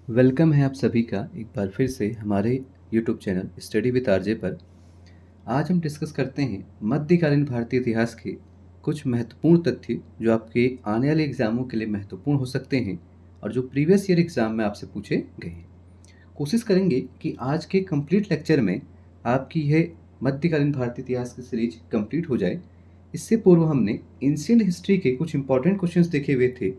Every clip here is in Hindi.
वेलकम है आप सभी का एक बार फिर से हमारे YouTube channel study with RJ पर। आज हम डिस्कस करते हैं मध्यकालीन भारतीय इतिहास के कुछ महत्वपूर्ण तथ्य जो आपके आने वाले एग्जामों के लिए महत्वपूर्ण हो सकते हैं और जो प्रीवियस ईयर एग्जाम में आपसे पूछे गए हैं। कोशिश करेंगे कि आज के कंप्लीट लेक्चर में आपकी यह मध्यकालीन भारतीय इतिहास की सीरीज कंप्लीट हो जाए। इससे पूर्व हमने एंशिएंट हिस्ट्री के कुछ इंपॉर्टेंट क्वेश्चंस देखे हुए थे।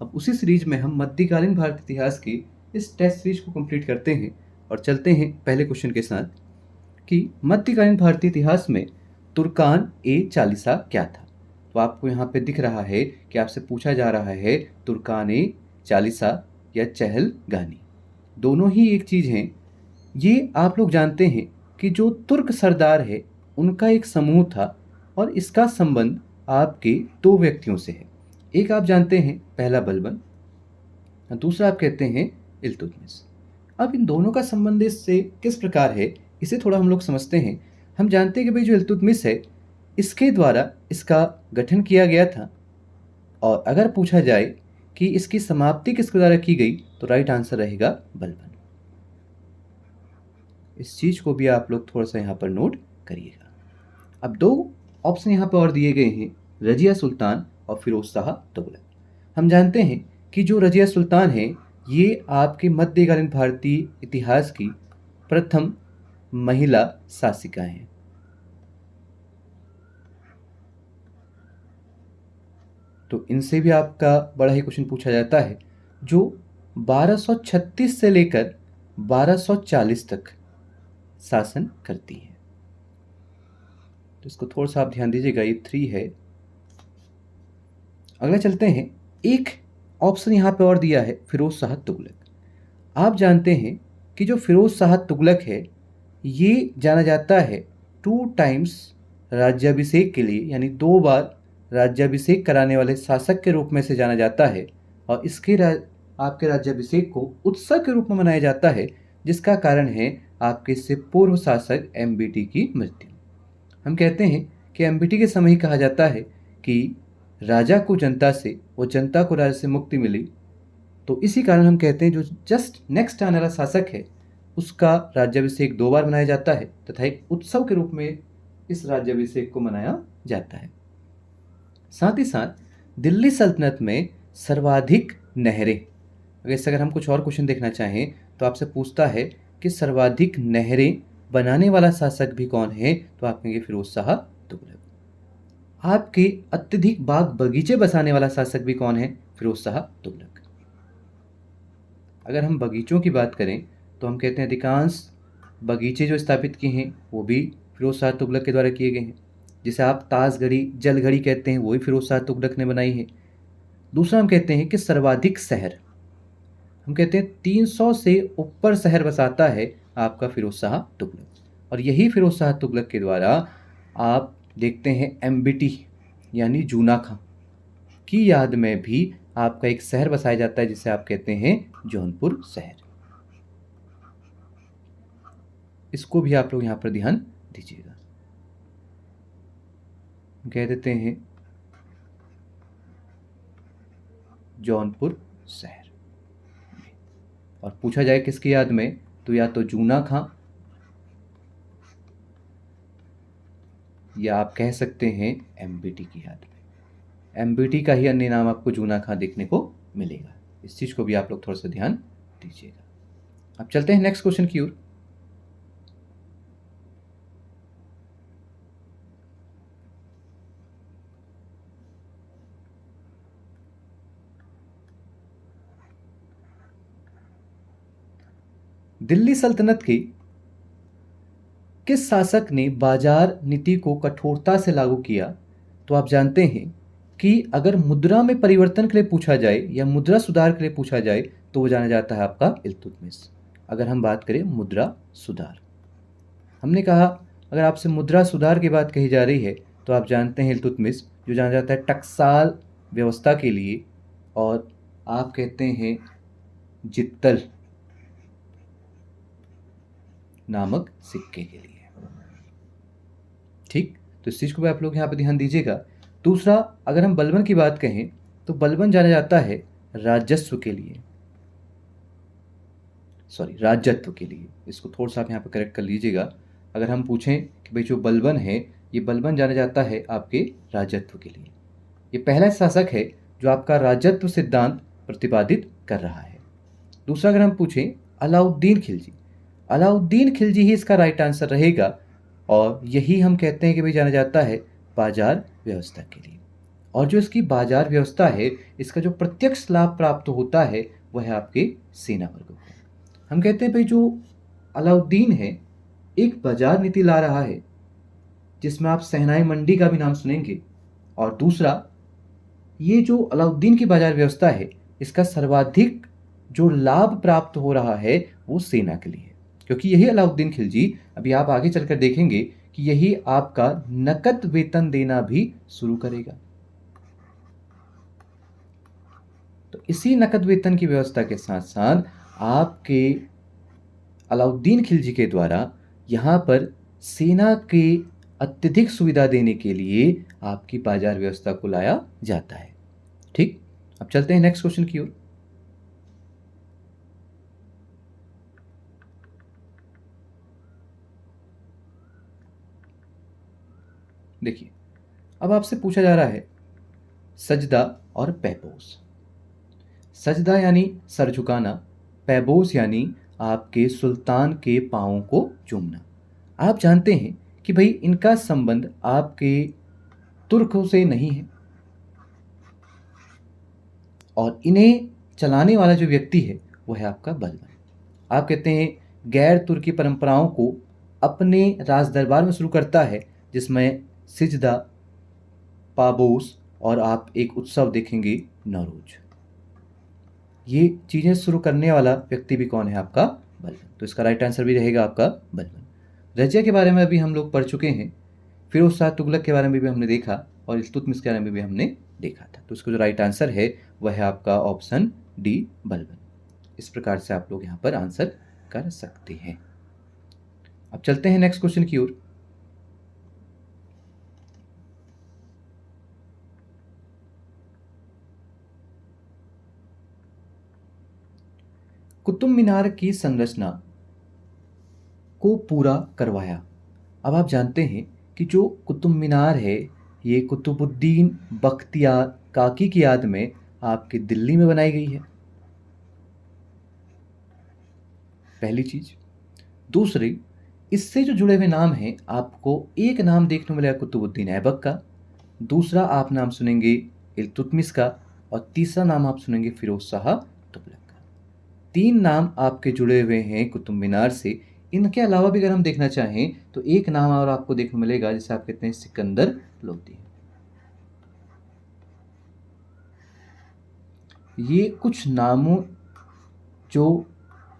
अब उसी सीरीज में हम मध्यकालीन भारतीय इतिहास की इस टेस्ट सीरीज को कंप्लीट करते हैं और चलते हैं पहले क्वेश्चन के साथ कि मध्यकालीन भारतीय इतिहास में तुर्कान ए चालीसा क्या था। तो आपको यहाँ पे दिख रहा है कि आपसे पूछा जा रहा है तुर्कान ए चालीसा या चहलगानी, दोनों ही एक चीज़ हैं। ये आप लोग जानते हैं कि जो तुर्क सरदार है उनका एक समूह था और इसका संबंध आपके दो व्यक्तियों से है। एक आप जानते हैं पहला बलबन, दूसरा आप कहते हैं इल्तुतमिश। अब इन दोनों का संबंध इससे किस प्रकार है इसे थोड़ा हम लोग समझते हैं। हम जानते हैं कि भाई जो इल्तुतमिश है इसके द्वारा इसका गठन किया गया था, और अगर पूछा जाए कि इसकी समाप्ति किसके द्वारा की गई तो राइट आंसर रहेगा बलबन। इस चीज़ को भी आप लोग थोड़ा सा यहाँ पर नोट करिएगा। अब दो ऑप्शन यहाँ पर और दिए गए हैं, रजिया सुल्तान और फिरोज शाह तुगलक। हम जानते हैं कि जो रजिया सुल्तान है ये आपके मध्यकालीन भारतीय इतिहास की प्रथम महिला शासिका हैं। तो इनसे भी आपका बड़ा ही क्वेश्चन पूछा जाता है, जो 1236 से लेकर 1240 तक शासन करती है। तो इसको थोड़ा सा आप ध्यान दीजिएगा, ये 3 है। अगला चलते हैं, एक ऑप्शन यहाँ पे और दिया है फिरोज शाह तुगलक। आप जानते हैं कि जो फिरोज शाह तुगलक है ये जाना जाता है 2 टाइम्स राज्याभिषेक के लिए, यानी 2 बार राज्याभिषेक कराने वाले शासक के रूप में से जाना जाता है। और इसके आपके राज्याभिषेक को उत्सव के रूप में मनाया जाता है, जिसका कारण है आपके इससे पूर्व शासक एमबीटी की मृत्यु। हम कहते हैं कि एमबीटी के समय ही कहा जाता है कि राजा को जनता से और जनता को राजा से मुक्ति मिली। तो इसी कारण हम कहते हैं जो जस्ट नेक्स्ट आने वाला शासक है उसका राज्याभिषेक 2 बार मनाया जाता है तथा एक उत्सव के रूप में इस राज्याभिषेक को मनाया जाता है। साथ ही साथ दिल्ली सल्तनत में सर्वाधिक नहरें, अगर हम कुछ और क्वेश्चन देखना चाहें तो आपसे पूछता है कि सर्वाधिक नहरें बनाने वाला शासक भी कौन है, तो आप कहेंगे फिरोज शाह तुगलक। आपके अत्यधिक बाग बगीचे बसाने वाला शासक भी कौन है, फिरोज शाह तुगलक। अगर हम बगीचों की बात करें तो हम कहते हैं अधिकांश बगीचे जो स्थापित किए हैं वो भी फिरोज शाह तुगलक के द्वारा किए गए हैं। जिसे आप ताजगढ़ी जलघड़ी कहते हैं वो भी फिरोज शाह तुगलक ने बनाई है। दूसरा हम कहते हैं कि सर्वाधिक शहर, हम कहते हैं 300 से ऊपर शहर बसाता है आपका फिरोज शाह तुगलक। और यही फिरोज शाह तुगलक के द्वारा आप देखते हैं एमबीटी यानी जूना खां की याद में भी आपका एक शहर बसाया जाता है जिसे आप कहते हैं जौनपुर शहर। इसको भी आप लोग यहाँ पर ध्यान दीजिएगा। कह देते हैं जौनपुर शहर। और पूछा जाए किसकी याद में तो या तो जूना खां या आप कह सकते हैं एमबीटी की याद में। एमबीटी का ही अन्य नाम आपको जूना खां देखने को मिलेगा। इस चीज़ को भी आप लोग थोड़ा सा ध्यान दीजिएगा। अब चलते हैं नेक्स्ट क्वेश्चन की ओर। दिल्ली सल्तनत की किस शासक ने बाजार नीति को कठोरता से लागू किया। तो आप जानते हैं कि अगर मुद्रा में परिवर्तन के लिए पूछा जाए या मुद्रा सुधार के लिए पूछा जाए तो वो जाना जाता है आपका इल्तुतमिश। अगर हम बात करें मुद्रा सुधार, हमने कहा अगर आपसे मुद्रा सुधार की बात कही जा रही है तो आप जानते हैं इल्तुतमिश जो जाना जाता है टकसाल व्यवस्था के लिए, और आप कहते हैं जित्तल नामक सिक्के के लिए। ठीक, तो इस चीज़ को भी आप लोग यहाँ पर ध्यान दीजिएगा। दूसरा, अगर हम बलबन की बात कहें तो बलबन जाना जाता है राजस्व के लिए। राजत्व के लिए। इसको थोड़ा सा आप यहाँ पर करेक्ट कर लीजिएगा। अगर हम पूछें कि भाई जो बलबन है, ये बलबन जाना जाता है आपके राजत्व के लिए। ये पहला शासक है जो आपका राजत्व सिद्धांत प्रतिपादित कर रहा है। दूसरा अगर हम पूछें अलाउद्दीन खिलजी, अलाउद्दीन खिलजी ही इसका राइट आंसर रहेगा, और यही हम कहते हैं कि भाई जाना जाता है बाजार व्यवस्था के लिए। और जो इसकी बाजार व्यवस्था है, इसका जो प्रत्यक्ष लाभ प्राप्त होता है वह है आपके सेना वर्ग को। हम कहते हैं भाई जो अलाउद्दीन है एक बाजार नीति ला रहा है जिसमें आप सहनाई मंडी का भी नाम सुनेंगे। और दूसरा, ये जो अलाउद्दीन की बाजार व्यवस्था है इसका सर्वाधिक जो लाभ प्राप्त हो रहा है वो सेना के लिए है, क्योंकि यही अलाउद्दीन खिलजी, अभी आप आगे चलकर देखेंगे कि यही आपका नकद वेतन देना भी शुरू करेगा। तो इसी नकद वेतन की व्यवस्था के साथ साथ आपके अलाउद्दीन खिलजी के द्वारा यहाँ पर सेना के अत्यधिक सुविधा देने के लिए आपकी बाजार व्यवस्था को लाया जाता है। ठीक, अब चलते हैं नेक्स्ट क्वेश्चन की ओर। देखिए, अब आपसे पूछा जा रहा है सजदा और पैपोस। सजदा यानी सर झुकाना, पैबोस यानी आपके सुल्तान के पांवों को चूमना। आप जानते हैं कि भाई इनका संबंध आपके तुर्कों से नहीं है, और इन्हें चलाने वाला जो व्यक्ति है वो है आपका बलबन। आप कहते हैं गैर तुर्की परंपराओं को अपने राज दरबार में शुरू करता है, जिसमें सिजदा, पाबोस और आप एक उत्सव देखेंगे नौरोज। ये चीज़ें शुरू करने वाला व्यक्ति भी कौन है? आपका बलबन। तो इसका राइट आंसर भी रहेगा आपका बलबन। रजिया के बारे में अभी हम लोग पढ़ चुके हैं, फिरोज शाह तुगलक के बारे में भी हमने देखा, और इल्तुतमिश के बारे में भी हमने देखा था। तो इसका जो राइट आंसर है वह है आपका ऑप्शन डी, बलबन। इस प्रकार से आप लोग यहाँ पर आंसर कर सकते हैं। अब चलते हैं नेक्स्ट क्वेश्चन की ओर। कुतुब मीनार की संरचना को पूरा करवाया। अब आप जानते हैं कि जो कुतुब मीनार है ये कुतुबुद्दीन बख्तियार काकी की याद में आपकी दिल्ली में बनाई गई है, पहली चीज। दूसरी, इससे जो जुड़े हुए नाम हैं, आपको एक नाम देखने को मिलेगा कुतुबुद्दीन ऐबक का, दूसरा आप नाम सुनेंगे इल्तुतमिश का, और तीसरा नाम आप सुनेंगे फिरोज शाह तुगलक का। तीन नाम आपके जुड़े हुए हैं कुतुब मीनार से। इनके अलावा भी अगर हम देखना चाहें तो एक नाम और आपको देखने को मिलेगा जिसे आप कहते हैं सिकंदर लोदी। ये कुछ नामों जो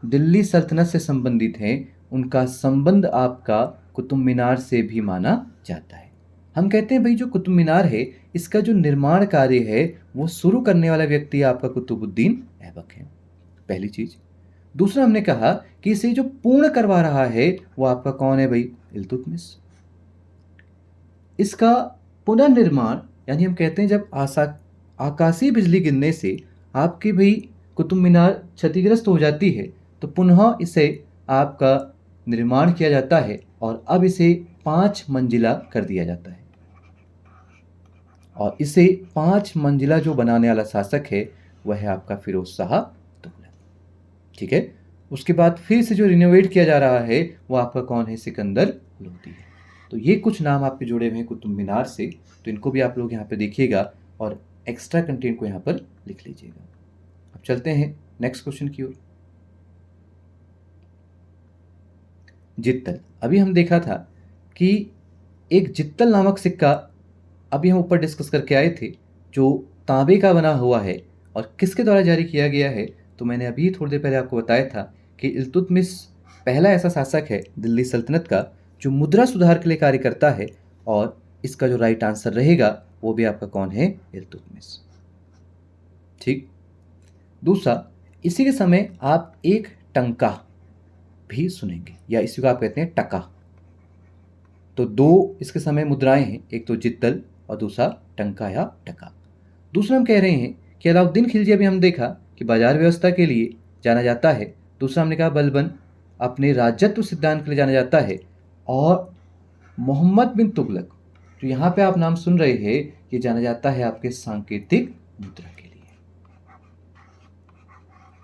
दिल्ली सल्तनत से संबंधित हैं, उनका संबंध आपका कुतुब मीनार से भी माना जाता है। हम कहते हैं भाई जो कुतुब मीनार है इसका जो निर्माण कार्य है वो शुरू करने वाला व्यक्ति आपका कुतुबुद्दीन ऐबक है, पहली चीज। दूसरा, हमने कहा कि इसे जो पूर्ण करवा रहा है वो आपका कौन है भाई? इल्तुतमिश। इसका पुनर्निर्माण यानी हम कहते हैं जब आकाशीय बिजली गिरने से आपकी भाई कुतुब मीनार क्षतिग्रस्त हो जाती है तो पुनः इसे आपका निर्माण किया जाता है, और अब इसे 5 मंजिला कर दिया जाता है। और इसे 5 मंजिला जो बनाने वाला शासक है वह है आपका फिरोज शाह तुगलक। ठीक है, उसके बाद फिर से जो रिनोवेट किया जा रहा है वो आपका कौन है? सिकंदर लोदी है। तो ये कुछ नाम आपके जुड़े हुए हैं कुतुब मीनार से, तो इनको भी आप लोग यहाँ पे देखिएगा और एक्स्ट्रा कंटेंट को यहाँ पर लिख लीजिएगा। अब चलते हैं नेक्स्ट क्वेश्चन की ओर। जित्तल। अभी हम देखा था कि एक जित्तल नामक सिक्का अभी हम ऊपर डिस्कस करके आए थे जो तांबे का बना हुआ है और किसके द्वारा जारी किया गया है। तो मैंने अभी थोड़ी देर पहले आपको बताया था कि इल्तुतमिश पहला ऐसा शासक है दिल्ली सल्तनत का जो मुद्रा सुधार के लिए कार्य करता है, और इसका जो राइट आंसर रहेगा वो भी आपका कौन है? इल्तुतमिश। ठीक। दूसरा, इसी के समय आप एक टंका भी सुनेंगे, या इसी को आप कहते हैं टका। तो दो इसके समय मुद्राएं हैं, एक तो जित्तल और दूसरा टंका या टका। दूसरा हम कह रहे हैं कि अलाउद्दीन खिलजी, अभी हम देखा कि बाजार व्यवस्था के लिए जाना जाता है, दूसरा हमने कहा बलबन अपने राजत्व सिद्धांत के लिए जाना जाता है। और मोहम्मद बिन तुगलक, जो यहाँ पे आप नाम सुन रहे हैं, ये जाना जाता है आपके सांकेतिक मुद्रा के लिए।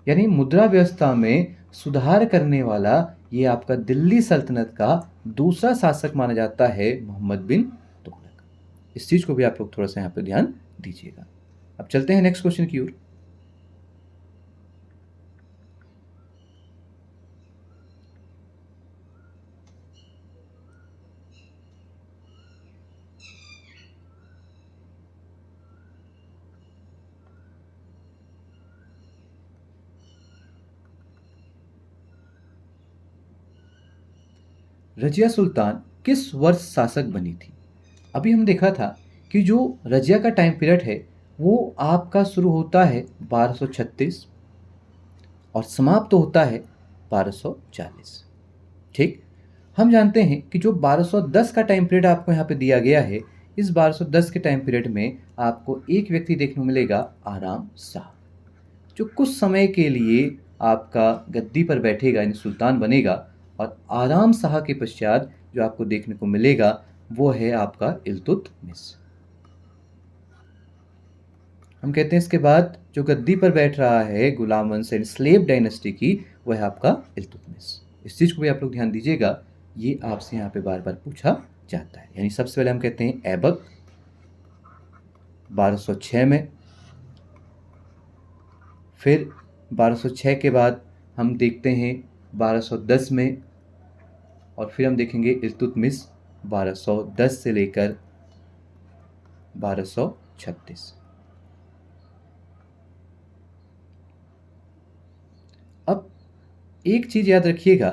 यानी मुद्रा व्यवस्था में सुधार करने वाला ये आपका दिल्ली सल्तनत का दूसरा शासक माना जाता है मोहम्मद बिन तुगलक। इस चीज को भी आप लोग थोड़ा सा यहाँ पे ध्यान दीजिएगा। अब चलते हैं नेक्स्ट क्वेश्चन की ओर। रजिया सुल्तान किस वर्ष शासक बनी थी? अभी हम देखा था कि जो रजिया का टाइम पीरियड है वो आपका शुरू होता है 1236 और समाप्त होता है 1240। ठीक, हम जानते हैं कि जो 1210 का टाइम पीरियड आपको यहाँ पे दिया गया है, इस 1210 के टाइम पीरियड में आपको एक व्यक्ति देखने को मिलेगा, आराम शाह, जो कुछ समय के लिए आपका गद्दी पर बैठेगा, यानी सुल्तान बनेगा। और आराम शाह के पश्चात जो आपको देखने को मिलेगा वो है आपका इल्तुतमिश। हम कहते हैं इसके बाद जो गद्दी पर बैठ रहा है गुलाम वंश यानी स्लेव डायनेस्टी की, वो है आपका इल्तुतमिश। इस चीज़ को भी आप लोग ध्यान दीजिएगा, ये आपसे यहाँ पे बार बार पूछा जाता है। यानी सबसे पहले हम कहते हैं ऐबक 1206 में, फिर 1206 के बाद हम देखते हैं 1210 में, और फिर हम देखेंगे इल्तुतमिश 1210 से लेकर 1236। अब एक चीज याद रखिएगा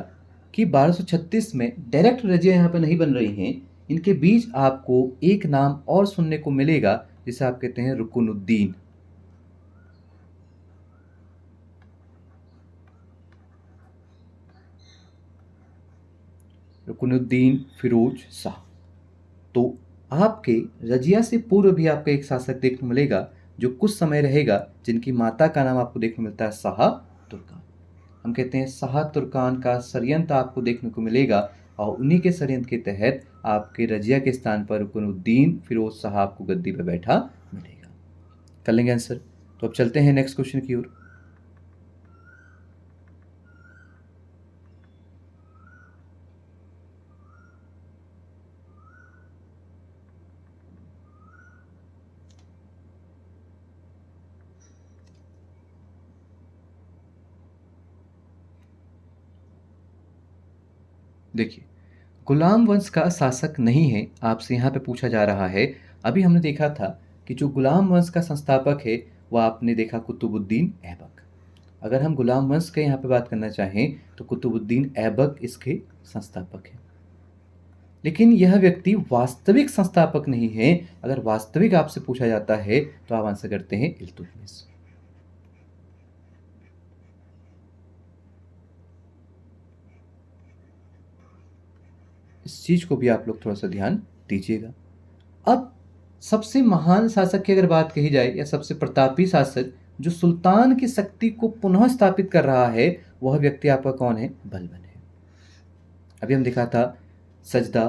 कि 1236 में डायरेक्ट रजिया यहाँ पर नहीं बन रही हैं, इनके बीच आपको एक नाम और सुनने को मिलेगा जिसे आप कहते हैं रुकनुद्दीन। रुकनुद्दीन फिरोज शाह। तो आपके रजिया से पूर्व भी आपका एक शासक देखने को मिलेगा जो कुछ समय रहेगा, जिनकी माता का नाम आपको देखने को मिलता है शाह तुर्कान। हम कहते हैं शाह तुर्कान का षड्यंत्र आपको देखने को मिलेगा, और उन्हीं के षड्यंत्र के तहत आपके रजिया के स्थान पर रुकनुद्दीन फिरोज शाह आपको गद्दी पर बैठा मिलेगा। कर लेंगे आंसर? तो अब चलते हैं नेक्स्ट क्वेश्चन की ओर। देखिए, गुलाम वंश का शासक नहीं है, आपसे यहाँ पे पूछा जा रहा है। अभी हमने देखा था कि जो गुलाम वंश का संस्थापक है वह आपने देखा कुतुबुद्दीन ऐबक। अगर हम गुलाम वंश के यहाँ पे बात करना चाहें तो कुतुबुद्दीन ऐबक इसके संस्थापक हैं। लेकिन यह व्यक्ति वास्तविक संस्थापक नहीं है। अगर वास्तविक आपसे पूछा जाता है तो आप आंसर करते हैं इल्तुतमिश। इस चीज को भी आप लोग थोड़ा सा ध्यान दीजिएगा। अब सबसे महान शासक की अगर बात कही जाए, या सबसे प्रतापी शासक जो सुल्तान की शक्ति को पुनः स्थापित कर रहा है, वह व्यक्ति आपका कौन है? बलबन है। अभी हम दिखा था सजदा,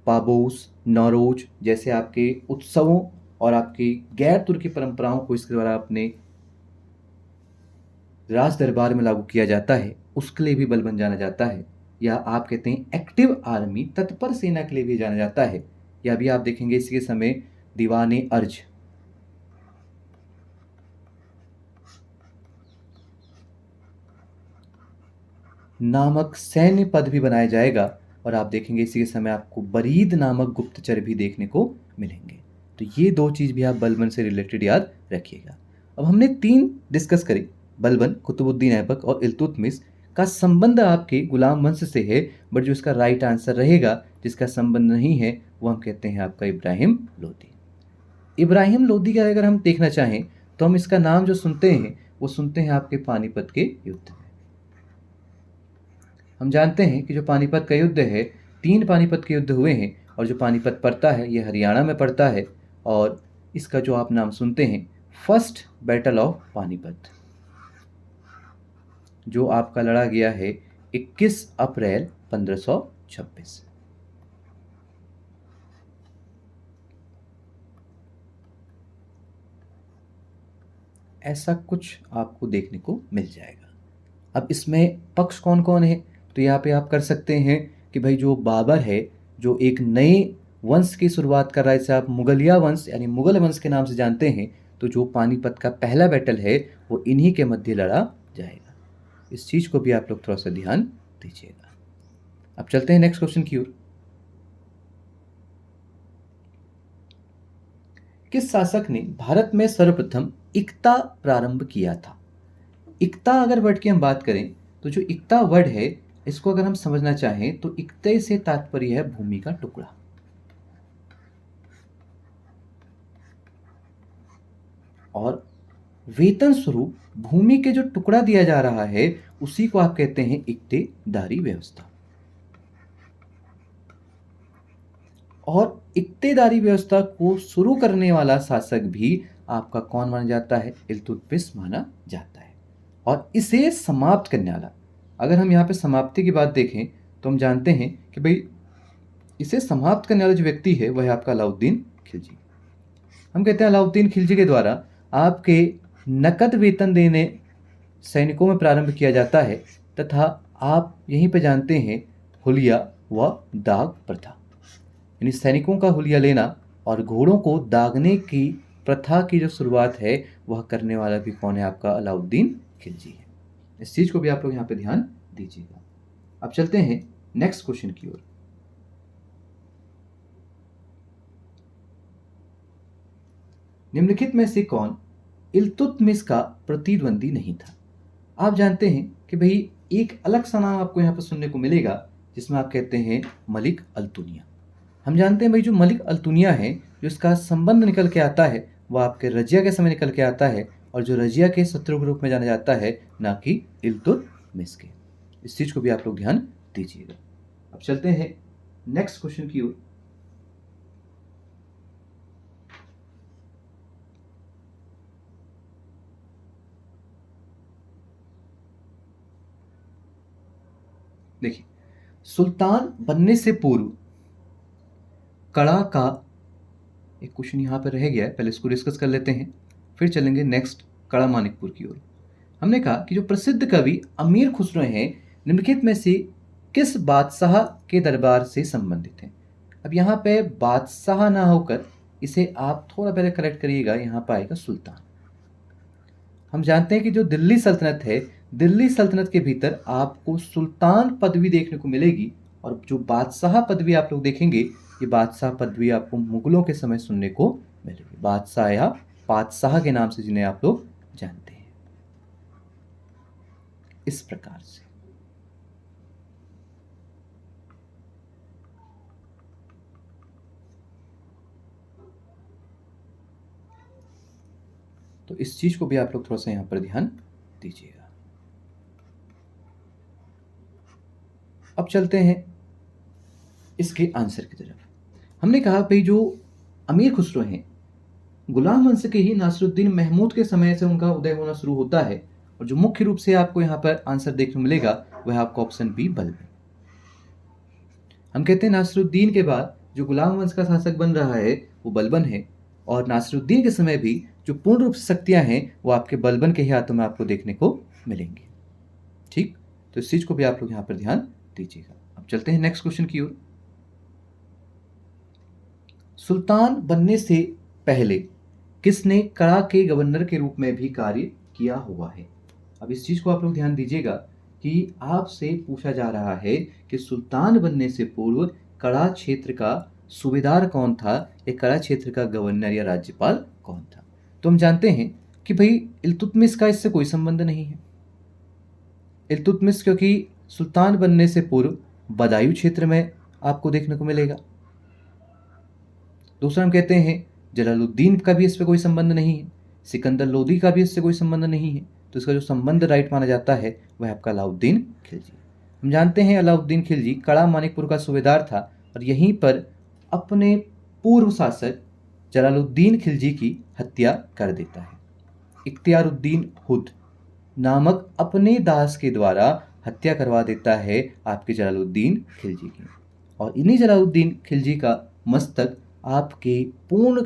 पाबोस, नौरोज जैसे आपके उत्सवों और आपकी गैर तुर्की परंपराओं को इसके द्वारा अपने राज दरबार में लागू किया जाता है, उसके लिए भी बलबन जाना जाता है। या आप कहते हैं एक्टिव आर्मी, तत्पर सेना के लिए भी जाना जाता है। या भी आप देखेंगे इसी के समय दीवाने अर्ज, नामक सैन्य पद भी बनाया जाएगा, और आप देखेंगे इसी के समय आपको बरीद नामक गुप्तचर भी देखने को मिलेंगे। तो ये दो चीज भी आप बलबन से रिलेटेड याद रखिएगा। अब हमने तीन डिस्कस करी, बलबन, कुतुबुद्दीन ऐबक और इल्तुतमिश का संबंध आपके गुलाम वंश से है। बट जो इसका राइट आंसर रहेगा, जिसका संबंध नहीं है, वो हम कहते हैं आपका इब्राहिम लोदी। इब्राहिम लोदी का अगर हम देखना चाहें तो हम इसका नाम जो सुनते हैं वो सुनते हैं आपके पानीपत के युद्ध में। हम जानते हैं कि जो पानीपत का युद्ध है, 3 पानीपत के युद्ध हुए हैं, और जो पानीपत पड़ता है ये हरियाणा में पड़ता है, और इसका जो आप नाम सुनते हैं फर्स्ट बैटल ऑफ पानीपत। जो आपका लड़ा गया है 21 अप्रैल 1526। ऐसा कुछ आपको देखने को मिल जाएगा। अब इसमें पक्ष कौन कौन है, तो यहाँ पे आप कर सकते हैं कि भाई जो बाबर है, जो एक नए वंश की शुरुआत कर रहा है, इसे आप मुगलिया वंश यानी मुगल वंश के नाम से जानते हैं, तो जो पानीपत का पहला बैटल है वो इन्हीं के मध्य लड़ा जाएगा। इस चीज़ को भी आप लोग थोड़ा सा ध्यान दीजिएगा। अब चलते हैं नेक्स्ट क्वेश्चन की ओर। किस शासक ने भारत में सर्वप्रथम इक्ता प्रारंभ किया था? इक्ता अगर वर्ड की हम बात करें तो जो इक्ता वर्ड है, इसको अगर हम समझना चाहें तो इक्ते से तात्पर्य है भूमि का टुकड़ा। और वेतन स्वरूप भूमि के जो टुकड़ा दिया जा रहा है उसी को आप कहते हैं इक्तेदारी व्यवस्था। और इक्तेदारी व्यवस्था को शुरू करने वाला शासक भी आपका कौन माना जाता है? इल्तुतमिश माना जाता है। और इसे समाप्त करने वाला, अगर हम यहाँ पे समाप्ति की बात देखें तो हम जानते हैं कि भाई इसे समाप्त करने वाला जो व्यक्ति है वह है आपका अलाउद्दीन खिलजी। हम कहते हैं अलाउद्दीन खिलजी के द्वारा आपके नकद वेतन देने सैनिकों में प्रारंभ किया जाता है, तथा आप यहीं पे जानते हैं हुलिया व दाग प्रथा, यानी सैनिकों का हुलिया लेना और घोड़ों को दागने की प्रथा की जो शुरुआत है वह करने वाला भी कौन है? आपका अलाउद्दीन खिलजी है। इस चीज को भी आप लोग यहाँ पे ध्यान दीजिएगा। अब चलते हैं नेक्स्ट क्वेश्चन की ओर। निम्नलिखित में से कौन इल्तुतमिश का प्रतिद्वंदी नहीं था? आप जानते हैं कि भाई एक अलग सा नाम आपको यहाँ पर सुनने को मिलेगा जिसमें आप कहते हैं मलिक अल्तुनिया। हम जानते हैं भाई जो मलिक अल्तुनिया है, जो इसका संबंध निकल के आता है वह आपके रजिया के समय निकल के आता है, और जो रजिया के शत्रु के रूप में जाना जाता है, ना कि इल्तुतमिश के। इस चीज को भी आप लोग ध्यान दीजिएगा। अब चलते हैं नेक्स्ट क्वेश्चन की ओर। देखिए, सुल्तान बनने से पूर्व कड़ा का एक क्वेश्चन यहाँ पर रह गया है, पहले इसको डिस्कस कर लेते हैं, फिर चलेंगे नेक्स्ट कड़ा मानिकपुर की ओर। हमने कहा कि जो प्रसिद्ध कवि अमीर खुसरो हैं निम्नलिखित में से किस बादशाह के दरबार से संबंधित हैं? अब यहाँ पे बादशाह ना होकर इसे आप थोड़ा पहले करेक्ट करिएगा, यहाँ पर आएगा सुल्तान। हम जानते हैं कि जो दिल्ली सल्तनत है, दिल्ली सल्तनत के भीतर आपको सुल्तान पदवी देखने को मिलेगी, और जो बादशाह पदवी आप लोग देखेंगे ये बादशाह पदवी आपको मुगलों के समय सुनने को मिलेगी, बादशाह या पातशाह के नाम से जिन्हें आप लोग जानते हैं। इस प्रकार से तो इस चीज को भी आप लोग थोड़ा सा यहां पर ध्यान दीजिएगा। अब चलते हैं इसके आंसर की तरफ। हमने कहा भाई जो अमीर खुसरो हैं गुलाम वंश के ही नासिरुद्दीन महमूद के समय से उनका उदय होना शुरू होता है, और जो मुख्य रूप से आपको यहाँ पर आंसर देखने को मिलेगा वह आपको ऑप्शन बी बलबन। हम कहते हैं नासिरुद्दीन के बाद जो गुलाम वंश का शासक बन रहा है वो बलबन है, और नासिरुद्दीन के समय भी जो पूर्ण रूप से शक्तियां हैं वो आपके बलबन के ही हाथों में आपको देखने को मिलेंगी। ठीक, तो इस चीज को भी आप लोग यहाँ पर ध्यान दीजिएगा। अब चलते हैं नेक्स्ट क्वेश्चन की ओर। सुल्तान बनने से पहले किसने कड़ा के गवर्नर के रूप में भी कार्य किया हुआ है? अब इस चीज को आप लोग ध्यान दीजिएगा कि आपसे पूछा जा रहा है कि सुल्तान बनने से पूर्व कड़ा क्षेत्र का सूबेदार कौन था, या कड़ा क्षेत्र का गवर्नर या राज्यपाल कौन था? तो हम जानते हैं कि भाई इल्तुतमिश का इससे कोई संबंध नहीं है। इल्तुतमिश क्योंकि सुल्तान बनने से पूर्व बदायूं क्षेत्र में आपको देखने को मिलेगा। दूसरा हम कहते हैं जलालुद्दीन का भी इससे कोई संबंध नहीं है, सिकंदर लोदी का भी इससे कोई संबंध नहीं है, तो इसका जो संबंध राइट माना जाता है वह आपका अलाउद्दीन खिलजी। हम जानते हैं अलाउद्दीन खिलजी कड़ा मानिकपुर का सूबेदार था, और यहीं पर अपने पूर्व शासक जलालुद्दीन खिलजी की हत्या कर देता है। इख्तियारुद्दीन हुद नामक अपने दास के द्वारा हत्या करवा देता है आपके जलालुद्दीन खिलजी की। और इन्हीं जलालुद्दीन खिलजी का मस्तक आपके पूर्ण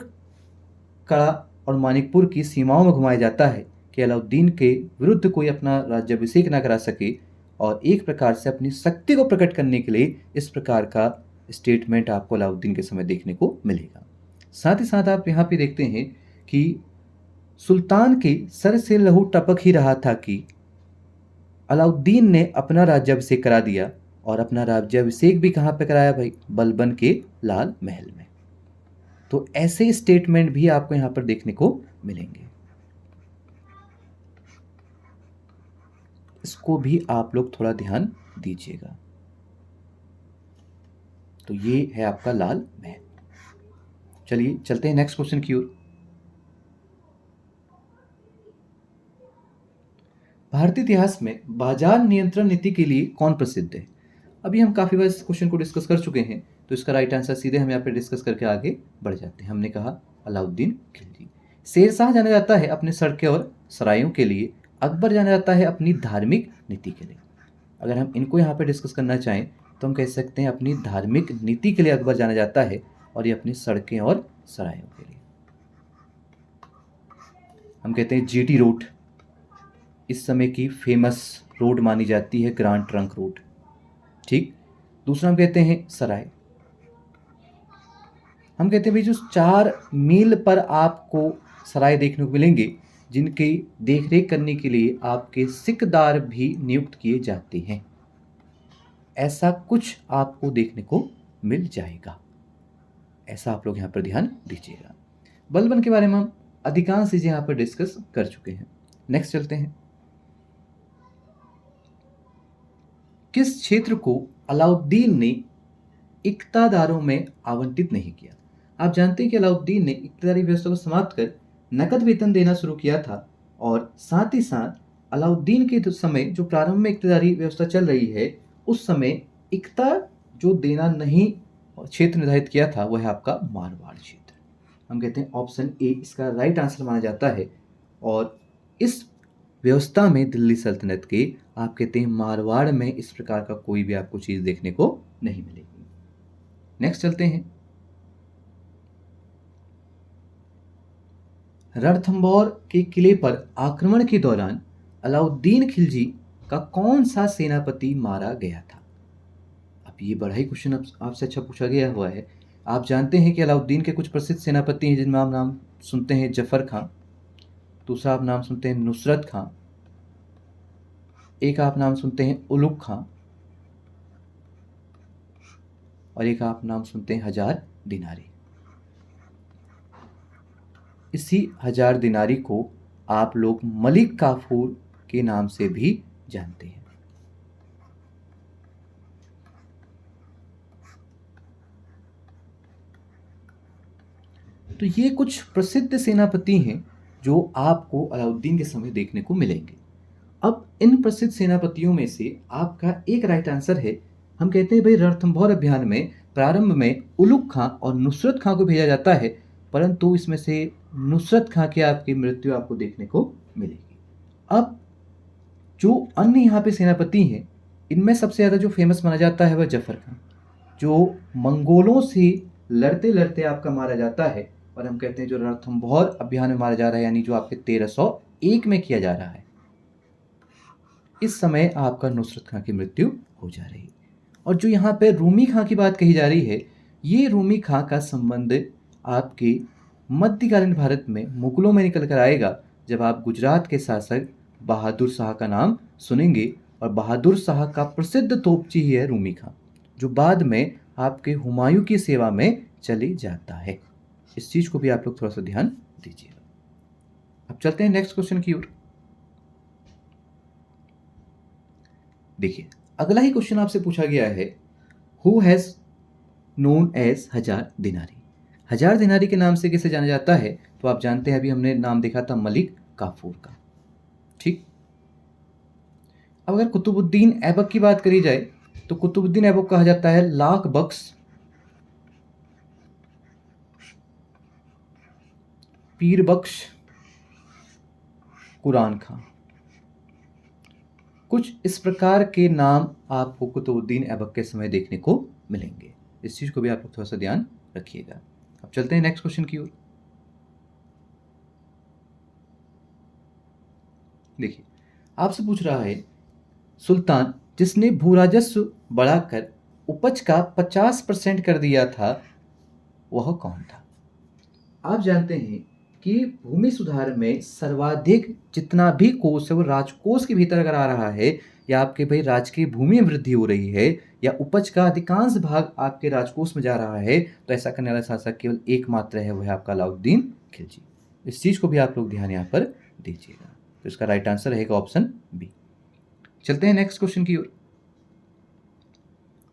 कड़ा और मानिकपुर की सीमाओं में घुमाया जाता है कि अलाउद्दीन के विरुद्ध कोई अपना राज्याभिषेक ना करा सके, और एक प्रकार से अपनी शक्ति को प्रकट करने के लिए इस प्रकार का स्टेटमेंट आपको अलाउद्दीन के समय देखने को मिलेगा। साथ ही साथ आप यहाँ पे देखते हैं कि सुल्तान के सर से लहू टपक ही रहा था कि अलाउद्दीन ने अपना राज्याभिषेक करा दिया, और अपना राज्याभिषेक भी कहाँ पे कराया भाई? बलबन के लाल महल में। तो ऐसे स्टेटमेंट भी आपको यहां पर देखने को मिलेंगे। इसको भी आप लोग थोड़ा ध्यान दीजिएगा। तो ये है आपका लाल महल। चलिए चलते हैं नेक्स्ट क्वेश्चन की ओर। भारतीय इतिहास में बाजार नियंत्रण नीति के लिए कौन प्रसिद्ध है? अभी हम काफी बार इस क्वेश्चन को डिस्कस कर चुके हैं, तो इसका राइट आंसर सीधे हम यहाँ पे डिस्कस करके आगे बढ़ जाते हैं। हमने कहा अलाउद्दीन खिलजी। शेरशाह जाना जाता है अपने सड़कें और सरायों के लिए, अकबर जाना जाता है अपनी धार्मिक नीति के लिए। अगर हम इनको यहाँ पे डिस्कस करना चाहें तो हम कह सकते हैं अपनी धार्मिक नीति के लिए अकबर जाना जाता है, और ये अपनी सड़कें और सरायों के लिए। हम कहते हैं जीटी रोड इस समय की फेमस रोड मानी जाती है, ग्रांड ट्रंक रोड। ठीक। दूसरा हम कहते हैं सराय। हम कहते हैं भाई जो 4 मील पर आपको सराय देखने को मिलेंगे, जिनकी देखरेख करने के लिए आपके सिकदार भी नियुक्त किए जाते हैं। ऐसा कुछ आपको देखने को मिल जाएगा। ऐसा आप लोग यहाँ पर ध्यान दीजिएगा। बलबन के बारे में हम अधिकांश चीजें यहाँ पर डिस्कस कर चुके हैं। नेक्स्ट चलते हैं। किस क्षेत्र को अलाउद्दीन ने इक्तादारों में आवंटित नहीं किया? आप जानते हैं कि अलाउद्दीन ने इक्तदारी व्यवस्था को समाप्त कर नकद वेतन देना शुरू किया था, और साथ ही साथ अलाउद्दीन के समय जो प्रारंभ में इक्तदारी व्यवस्था चल रही है, उस समय इक्ता जो देना नहीं क्षेत्र निर्धारित किया था वह है आपका मारवाड़ क्षेत्र। हम कहते हैं ऑप्शन ए इसका राइट आंसर माना जाता है, और इस व्यवस्था में दिल्ली सल्तनत के आप कहते हैं मारवाड़ में इस प्रकार का कोई भी आपको चीज देखने को नहीं मिलेगी। नेक्स्ट चलते हैं। रणथंभौर के किले पर आक्रमण के दौरान अलाउद्दीन खिलजी का कौन सा सेनापति मारा गया था? अब ये बड़ा ही क्वेश्चन आपसे अच्छा पूछा गया हुआ है। आप जानते हैं कि अलाउद्दीन के कुछ प्रसिद्ध सेनापति हैं, जिनमें आप नाम सुनते हैं जफर खां, दूसरा आप नाम सुनते हैं नुसरत खां, एक आप नाम सुनते हैं उलुग खां, और एक आप नाम सुनते हैं हजार दिनारी। इसी हजार दिनारी को आप लोग मलिक काफूर के नाम से भी जानते हैं। तो ये कुछ प्रसिद्ध सेनापति हैं जो आपको अलाउद्दीन के समय देखने को मिलेंगे। अब इन प्रसिद्ध सेनापतियों में से आपका एक राइट आंसर है। हम कहते हैं भाई रणथंभौर अभियान में प्रारंभ में उलुग खां और नुसरत खां को भेजा जाता है, परंतु इसमें से नुसरत खां की आपकी मृत्यु आपको देखने को मिलेगी। अब जो अन्य यहाँ पे सेनापति हैं, इनमें सबसे ज़्यादा जो फेमस माना जाता है वह जफर खां, जो मंगोलों से लड़ते लड़ते आपका मारा जाता है, और हम कहते हैं जो रणथंभौर अभियान में मारा जा रहा है, यानी जो आपके 1301 में किया जा रहा है, इस समय आपका नुसरत खां की मृत्यु हो जा रही है। और जो यहाँ पे रूमी खां की बात कही जा रही है, ये रूमी खां का संबंध आपके मध्यकालीन भारत में मुगलों में निकल कर आएगा, जब आप गुजरात के शासक बहादुर शाह का नाम सुनेंगे। और बहादुर शाह का प्रसिद्ध तोपची ही है रूमी खां, जो बाद में आपके हुमायूं की सेवा में चले जाता है। इस चीज को भी आप लोग थोड़ा सा ध्यान दीजिएगा। अब चलते हैं नेक्स्ट क्वेश्चन की ओर। देखिए अगला ही क्वेश्चन आपसे पूछा गया है, हु हैज नोन एज हजार दिनारी? हजार दिनारी के नाम से किसे जाना जाता है? तो आप जानते हैं, अभी हमने नाम देखा था मलिक काफूर का। ठीक। अब अगर कुतुबुद्दीन ऐबक की बात करी जाए तो कुतुबुद्दीन ऐबक कहा जाता है लाख बख्श, पीर बख्श, कुरान खां। कुछ इस प्रकार के नाम आपको कुतुबुद्दीन ऐबक के समय देखने को मिलेंगे। इस चीज़ को भी आप लोग थोड़ा सा ध्यान रखिएगा। अब चलते हैं नेक्स्ट क्वेश्चन की ओर। देखिए, आपसे पूछ रहा है सुल्तान जिसने भूराजस्व बढ़ाकर उपज का 50% कर दिया था वह कौन था? आप जानते हैं कि भूमि सुधार में सर्वाधिक जितना भी कोष है वो राजकोष के भीतर अगर आ रहा है, या आपके भाई राज्य की भूमि में वृद्धि हो रही है, या उपज का अधिकांश भाग आपके राजकोष में जा रहा है, तो ऐसा करने वाला शासक केवल एकमात्र है, वह है आपका अलाउद्दीन खिलजी। इस चीज़ को भी आप लोग ध्यान यहाँ पर दीजिएगा। तो इसका राइट आंसर रहेगा ऑप्शन बी। चलते हैं नेक्स्ट क्वेश्चन की ओर।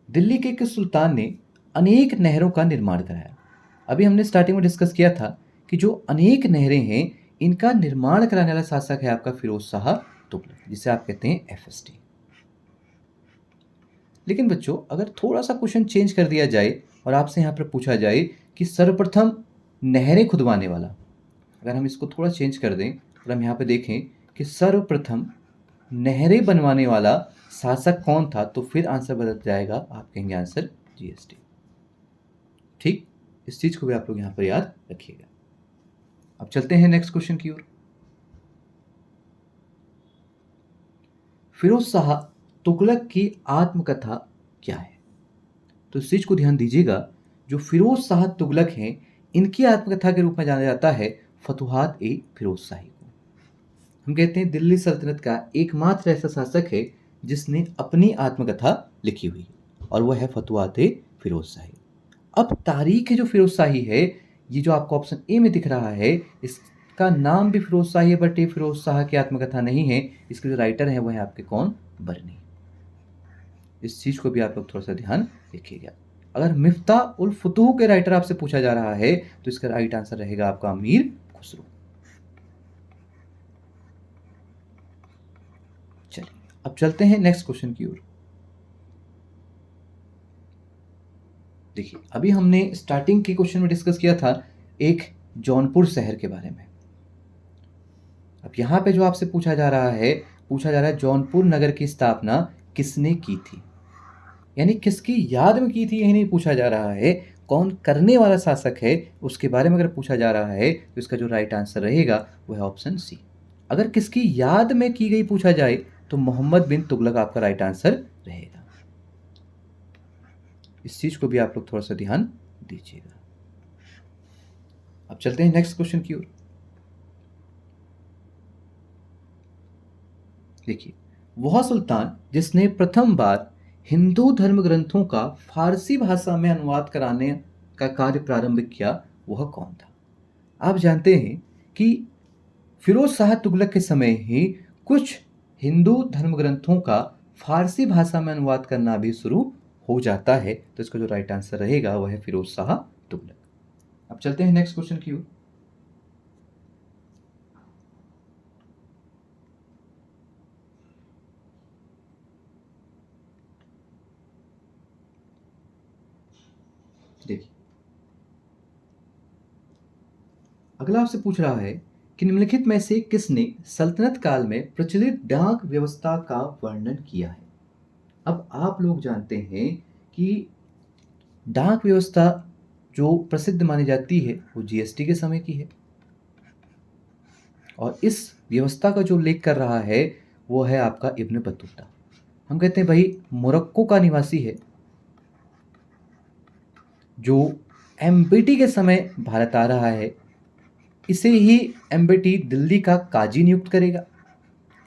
दिल्ली के किस सुल्तान ने अनेक नहरों का निर्माण कराया? अभी हमने स्टार्टिंग में डिस्कस किया था कि जो अनेक नहरें हैं इनका निर्माण कराने वाला शासक है आपका फिरोज शाह तुगलक, जिसे आप कहते हैं एफएसटी। लेकिन बच्चों, अगर थोड़ा सा क्वेश्चन चेंज कर दिया जाए और आपसे यहाँ पर पूछा जाए कि सर्वप्रथम नहरें खुदवाने वाला, अगर हम इसको थोड़ा चेंज कर दें और हम यहाँ पे देखें कि सर्वप्रथम नहरें बनवाने वाला शासक कौन था, तो फिर आंसर बदल जाएगा। आप कहेंगे आंसर जीएसटी। ठीक, इस चीज को भी आप लोग यहाँ पर याद रखिएगा। अब चलते हैं नेक्स्ट क्वेश्चन की ओर। फिरोज शाह तुगलक की आत्मकथा क्या है? तो इस चीज को ध्यान दीजिएगा। जो फिरोज शाह तुगलक हैं इनकी आत्मकथा के रूप में जाना जाता है फतुहात ए फिरोज शाही को। हम कहते हैं दिल्ली सल्तनत का एकमात्र ऐसा शासक है जिसने अपनी आत्मकथा लिखी हुई है, और वह है फतुहात ए फिरोज शाही। अब तारीख जो फिरोज शाही है, ये जो आपको ऑप्शन ए में दिख रहा है, इसका नाम भी फिरोज शाही है, बट ये फिरोज शाह की आत्मकथा नहीं है। इसके जो राइटर है वह है आपके कौन? बरनी। इस चीज को भी आप लोग थोड़ा सा ध्यान रखिएगा। अगर मिफ्ता उल फुतूह के राइटर आपसे पूछा जा रहा है तो इसका राइट आंसर रहेगा आपका अमीर खुसरो। चलिए, अब चलते हैं नेक्स्ट क्वेश्चन की ओर। देखिए, अभी हमने स्टार्टिंग के क्वेश्चन में डिस्कस किया था एक जौनपुर शहर के बारे में। अब यहाँ पे जो आपसे पूछा जा रहा है जौनपुर नगर की स्थापना किसने की थी, यानी किसकी याद में की थी, यही नहीं पूछा जा रहा है कौन करने वाला शासक है उसके बारे में अगर पूछा जा रहा है, तो इसका जो राइट आंसर रहेगा वह है ऑप्शन सी। अगर किसकी याद में की गई पूछा जाए तो मोहम्मद बिन तुगलक आपका राइट आंसर रहेगा। इस चीज को भी आप लोग थोड़ा सा ध्यान दीजिएगा। अब चलते हैं नेक्स्ट क्वेश्चन की ओर। देखिए, वह सुल्तान जिसने प्रथम बार हिंदू धर्म ग्रंथों का फारसी भाषा में अनुवाद कराने का कार्य प्रारंभ किया वह कौन था? आप जानते हैं कि फिरोज शाह तुगलक के समय ही कुछ हिंदू धर्म ग्रंथों का फारसी भाषा में अनुवाद करना भी शुरू हो जाता है, तो इसका जो राइट आंसर रहेगा वह है फिरोज शाह तुगलक। अब चलते हैं नेक्स्ट क्वेश्चन की ओर। देखिए, अगला आपसे पूछ रहा है कि निम्नलिखित में से किसने सल्तनत काल में प्रचलित डाक व्यवस्था का वर्णन किया है? अब आप लोग जानते हैं कि डाक व्यवस्था जो प्रसिद्ध मानी जाती है वो जीएसटी के समय की है, और इस व्यवस्था का जो उल्लेख कर रहा है वो है आपका इब्न बतूता। हम कहते हैं भाई मोरक्को का निवासी है जो एमबीटी के समय भारत आ रहा है, इसे ही एमबीटी दिल्ली का काजी नियुक्त करेगा,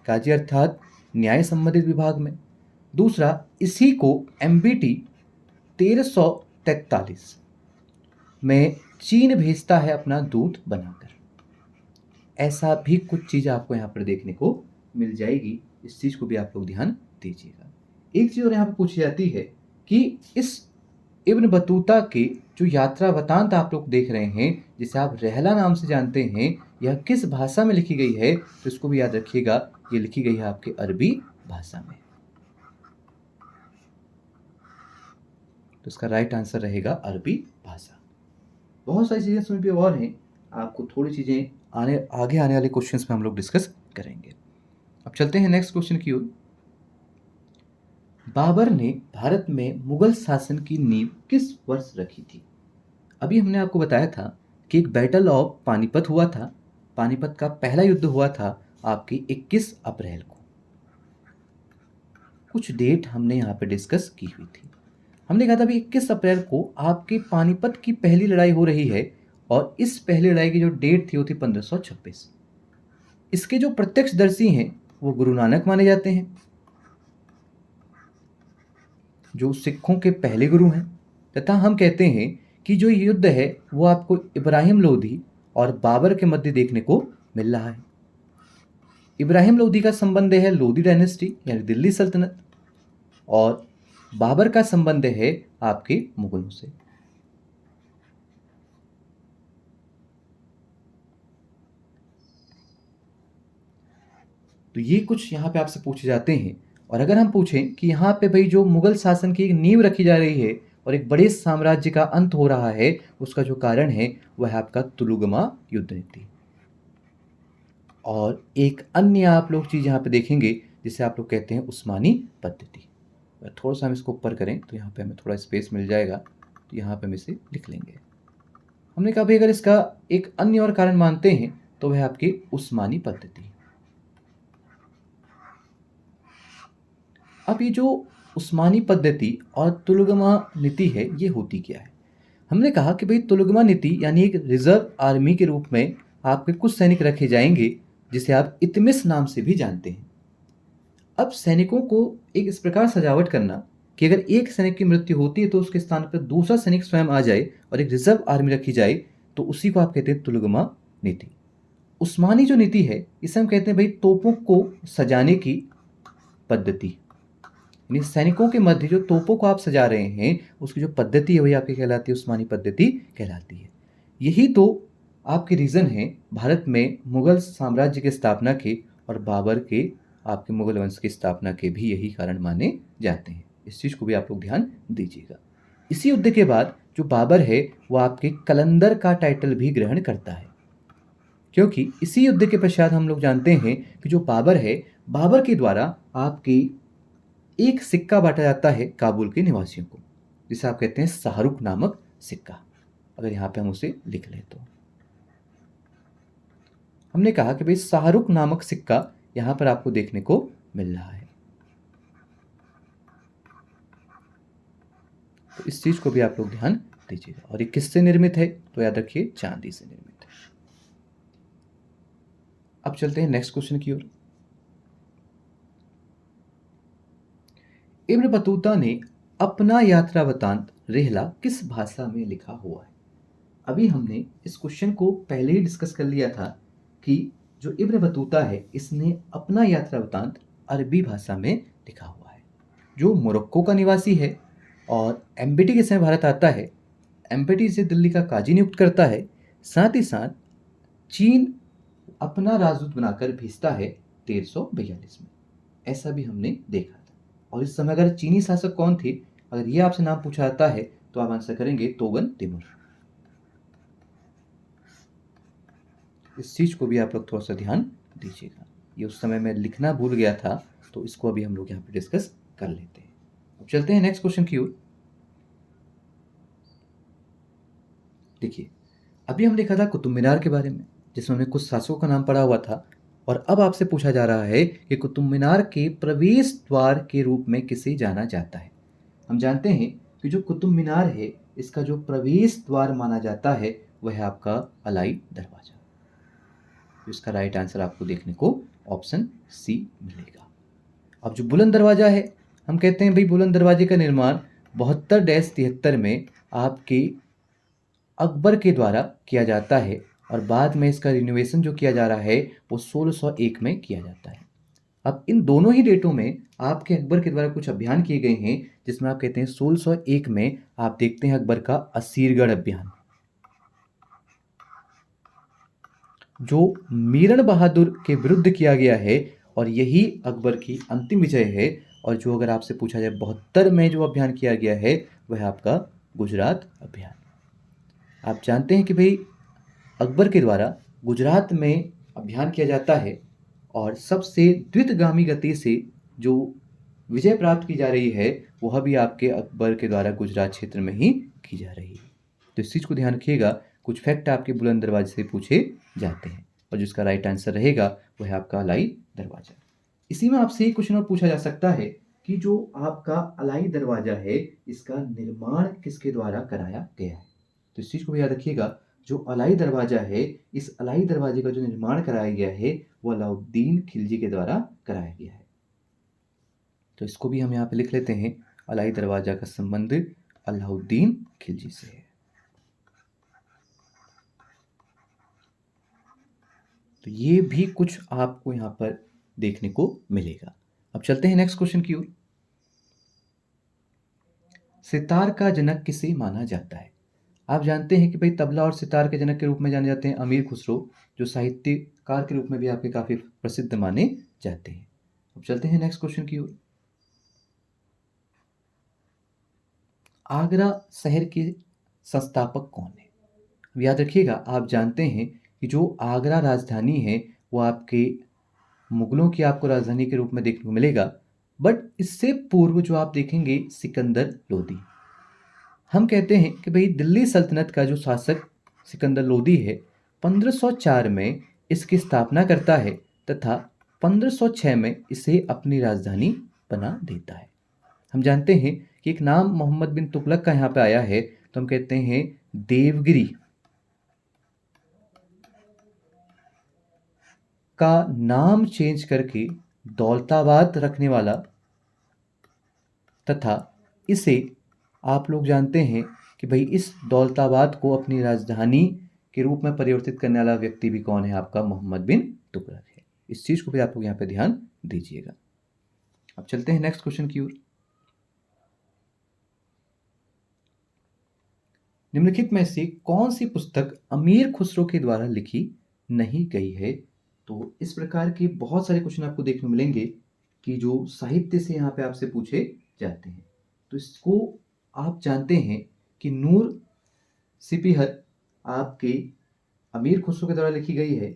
काजी अर्थात न्याय संबंधित विभाग में। दूसरा, इसी को एमबीटी 1343 में चीन भेजता है अपना दूत बनाकर। ऐसा भी कुछ चीज़ आपको यहाँ पर देखने को मिल जाएगी। इस चीज़ को भी आप लोग ध्यान दीजिएगा। एक चीज़ और यहाँ पर पूछी जाती है कि इस इब्न बतूता के जो यात्रा वृतांत आप लोग देख रहे हैं, जिसे आप रहला नाम से जानते हैं, यह किस भाषा में लिखी गई है, तो इसको भी याद रखिएगा। ये लिखी गई है आपके अरबी भाषा में, तो इसका राइट आंसर रहेगा अरबी भाषा। बहुत सारी चीज़ें इसमें भी और हैं, आपको थोड़ी चीज़ें आगे आने वाले क्वेश्चंस में हम लोग डिस्कस करेंगे। अब चलते हैं नेक्स्ट क्वेश्चन की ओर। बाबर ने भारत में मुगल शासन की नींव किस वर्ष रखी थी? अभी हमने आपको बताया था कि एक बैटल ऑफ पानीपत हुआ था। पानीपत का पहला युद्ध हुआ था आपकी 21 अप्रैल को। कुछ डेट हमने यहाँ पे डिस्कस की हुई थी। हमने कहा था भाई 21 अप्रैल को आपकी पानीपत की पहली लड़ाई हो रही है और इस पहली लड़ाई की जो डेट थी वो थी 1526। इसके जो प्रत्यक्षदर्शी हैं वो गुरु नानक माने जाते हैं, जो सिखों के पहले गुरु हैं। तथा हम कहते हैं कि जो युद्ध है वो आपको इब्राहिम लोधी और बाबर के मध्य देखने को मिल रहा है। इब्राहिम लोधी का संबंध है लोधी डायनेस्टी यानी दिल्ली सल्तनत, और बाबर का संबंध है आपके मुगलों से। तो ये कुछ यहाँ पे आपसे पूछे जाते हैं। और अगर हम पूछें कि यहाँ पे भाई जो मुगल शासन की एक नींव रखी जा रही है और एक बड़े साम्राज्य का अंत हो रहा है, उसका जो कारण है वह है आपका तुलुगमा युद्ध नीति। और एक अन्य आप लोग चीज़ यहाँ पे देखेंगे जिसे आप लोग कहते हैं उस्मानी पद्धति। थोड़ा सा हम इसको ऊपर करें तो यहाँ पे हमें थोड़ा स्पेस मिल जाएगा, तो यहाँ पे हम इसे लिख लेंगे। हमने कहा भाई अगर इसका एक अन्य और कारण मानते हैं तो वह आपकी उस्मानी पद्धति। अब ये जो उस्मानी पद्धति और तुलुगमा नीति है ये होती क्या है? हमने कहा कि भाई तुलुगमा नीति यानी एक रिजर्व आर्मी के रूप में आपके कुछ सैनिक रखे जाएंगे जिसे आप इतमिस नाम से भी जानते हैं। अब सैनिकों को एक इस प्रकार सजावट करना कि अगर एक सैनिक की मृत्यु होती है तो उसके स्थान पर दूसरा सैनिक स्वयं आ जाए और एक रिजर्व आर्मी रखी जाए, तो उसी को आप कहते हैं तुलुगमा नीति। उस्मानी जो नीति है इसे हम कहते हैं भाई तोपों को सजाने की पद्धति, यानी सैनिकों के मध्य जो तोपों को आप सजा रहे हैं उसकी जो पद्धति है वही आपकी कहलाती है उस्मानी पद्धति कहलाती है। यही तो आपके रीज़न है भारत में मुगल साम्राज्य की स्थापना के और बाबर के आपके मुगल वंश की स्थापना के भी यही कारण माने जाते हैं। इस चीज़ को भी आप लोग ध्यान दीजिएगा। इसी युद्ध के बाद जो बाबर है वो आपके कलंदर का टाइटल भी ग्रहण करता है, क्योंकि इसी युद्ध के पश्चात हम लोग जानते हैं कि जो बाबर है, बाबर के द्वारा आपकी एक सिक्का बांटा जाता है काबुल के निवासियों को, जिसे आप कहते हैं शाहरुख नामक सिक्का। अगर यहाँ पे हम उसे लिख लें तो हमने कहा कि भाई शाहरुख नामक सिक्का यहाँ पर आपको देखने को मिल रहा है। तो इस चीज को भी आप लोग ध्यान दीजिएगा। और ये किससे निर्मित है? तो याद रखिए चांदी से निर्मित है। अब चलते हैं नेक्स्ट क्वेश्चन की ओर। इब्न बतूता ने अपना यात्रा वृत्तांत रिहला किस भाषा में लिखा हुआ है? अभी हमने इस क्वेश्चन को पहले ही डिस्कस कर लिया था कि जो इब्न बतूता है इसने अपना यात्रा वृत्तांत अरबी भाषा में लिखा हुआ है। जो मोरक्को का निवासी है और एम्बेटी के समय भारत आता है, एम्बेटी से दिल्ली का काजी नियुक्त करता है, साथ ही साथ चीन अपना राजदूत बनाकर भेजता है 1342 में। ऐसा भी हमने देखा था। और इस समय अगर चीनी शासक कौन थे, अगर ये आपसे नाम पूछा जाता है तो आप आंसर करेंगे तोगन तिमुर। इस चीज को भी आप लोग थोड़ा सा ध्यान दीजिएगा। ये उस समय मैं लिखना भूल गया था, तो इसको अभी हम लोग यहाँ पे डिस्कस कर लेते हैं। अब चलते हैं नेक्स्ट क्वेश्चन की ओर। देखिए, अभी हम देखा था कुतुब मीनार के बारे में, जिसमें हमने कुछ शासकों का नाम पढ़ा हुआ था। और अब आपसे पूछा जा रहा है कि कुतुब मीनार के प्रवेश द्वार के रूप में किसे जाना जाता है? हम जानते हैं कि जो कुतुब मीनार है इसका जो प्रवेश द्वार माना जाता है वह है आपका अलाई दरवाजा। तो इसका राइट आंसर आपको देखने को ऑप्शन सी मिलेगा। अब जो बुलंद दरवाजा है, हम कहते हैं भाई बुलंद दरवाजे का निर्माण 72-73 में आपके अकबर के द्वारा किया जाता है और बाद में इसका रिनोवेशन जो किया जा रहा है वो 1601 में किया जाता है। अब इन दोनों ही डेटों में आपके अकबर के द्वारा कुछ अभियान किए गए हैं, जिसमें आप कहते हैं 1601 में आप देखते हैं अकबर का असीरगढ़ अभियान, जो मीरण बहादुर के विरुद्ध किया गया है और यही अकबर की अंतिम विजय है। और जो अगर आपसे पूछा जाए 72 में जो अभियान किया गया है वह आपका गुजरात अभियान। आप जानते हैं कि भाई अकबर के द्वारा गुजरात में अभियान किया जाता है और सबसे द्रुतगामी गति से जो विजय प्राप्त की जा रही है वह भी आपके अकबर के द्वारा गुजरात क्षेत्र में ही की जा रही है। तो इस चीज़ को ध्यान रखिएगा, कुछ फैक्ट आपके बुलंद दरवाजे से पूछे जाते हैं और जिसका राइट आंसर रहेगा वह है आपका अलाई दरवाजा। इसी में आपसे एक क्वेश्चन और पूछा जा सकता है कि जो आपका अलाई दरवाजा है इसका निर्माण किसके द्वारा कराया गया है। तो इस चीज़ को भी याद रखिएगा, जो अलाई दरवाजा है इस अलाई दरवाजे का जो निर्माण कराया गया है वो अलाउद्दीन खिलजी के द्वारा कराया गया है। तो इसको भी हम यहाँ पे लिख लेते हैं, अलाई दरवाजा का संबंध अलाउद्दीन खिलजी से है। तो ये भी कुछ आपको यहाँ पर देखने को मिलेगा। अब चलते हैं नेक्स्ट क्वेश्चन की ओर। सितार का जनक किसे माना जाता है। आप जानते हैं कि भाई तबला और सितार के जनक के रूप में जाने जाते हैं अमीर खुसरो, जो साहित्यकार के रूप में भी आपके काफ़ी प्रसिद्ध माने जाते हैं। अब चलते हैं नेक्स्ट क्वेश्चन की ओर। आगरा शहर के संस्थापक कौन है। अब याद रखिएगा, आप जानते हैं कि जो आगरा राजधानी है वो आपके मुगलों की आपको राजधानी के रूप में देखने को मिलेगा, बट इससे पूर्व जो आप देखेंगे सिकंदर लोदी। हम कहते हैं कि भाई दिल्ली सल्तनत का जो शासक सिकंदर लोदी है 1504 में इसकी स्थापना करता है तथा 1506 में इसे अपनी राजधानी बना देता है। हम जानते हैं कि एक नाम मोहम्मद बिन तुगलक का यहाँ पे आया है, तो हम कहते हैं देवगिरी का नाम चेंज करके दौलताबाद रखने वाला तथा इसे आप लोग जानते हैं कि भाई इस दौलताबाद को अपनी राजधानी के रूप में परिवर्तित करने वाला व्यक्ति भी कौन है, आपका मोहम्मद बिन तुगलक है। इस चीज़ को भी आप लोग यहाँ पे ध्यान दीजिएगा। अब चलते हैं नेक्स्ट क्वेश्चन की ओर। निम्नलिखित में से कौन सी पुस्तक अमीर खुसरो के द्वारा लिखी नहीं गई है। तो इस प्रकार के बहुत सारे क्वेश्चन आपको देखने को मिलेंगे कि जो साहित्य से यहाँ पे आपसे पूछे जाते हैं। तो इसको आप जानते हैं कि नूर सिपिहर आपके अमीर खुसरो के द्वारा लिखी गई है।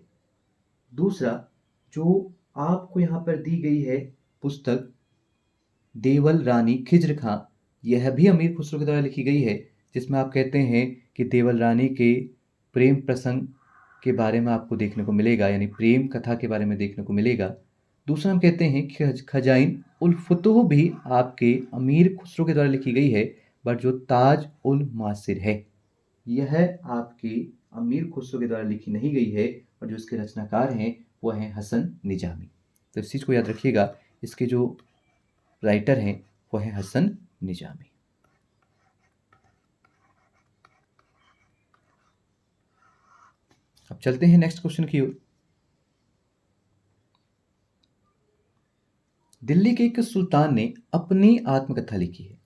दूसरा जो आपको यहाँ पर दी गई है पुस्तक देवल रानी खिज्र खां, यह भी अमीर खुसरो के द्वारा लिखी गई है, जिसमें आप कहते हैं कि देवल रानी के प्रेम प्रसंग के बारे में आपको देखने को मिलेगा, यानी प्रेम कथा के बारे में देखने को मिलेगा। दूसरा हम कहते हैं खजाइन उल फुतूह भी आपके अमीर खुसरो के द्वारा लिखी गई है, बट जो ताज उल मासिर है यह आपके अमीर खुसरो के द्वारा लिखी नहीं गई है और जो इसके रचनाकार हैं वह हैं हसन निजामी। तो इस चीज़ को याद रखिएगा, इसके जो राइटर हैं वह है हसन निजामी। अब चलते हैं नेक्स्ट क्वेश्चन की ओर। दिल्ली के एक सुल्तान ने अपनी आत्मकथा लिखी है।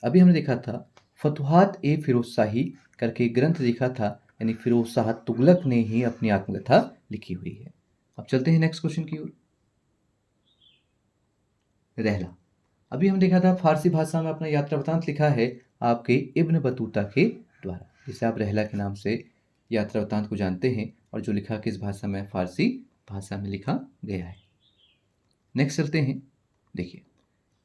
अभी हमने देखा था फतुहात ए फिरोज शाही करके ग्रंथ लिखा था, यानी फिरोज शाह तुगलक ने ही अपनी आत्मकथा लिखी हुई है। अब चलते हैं नेक्स्ट क्वेश्चन की ओर। रहला, अभी हम देखा था फारसी भाषा में अपना यात्रा वृतांत लिखा है आपके इब्न बतूता के द्वारा, जिसे आप रहला के नाम से यात्रा वृतांत को जानते हैं और जो लिखा किस भाषा में, फारसी भाषा में लिखा गया है। नेक्स्ट चलते हैं। देखिए,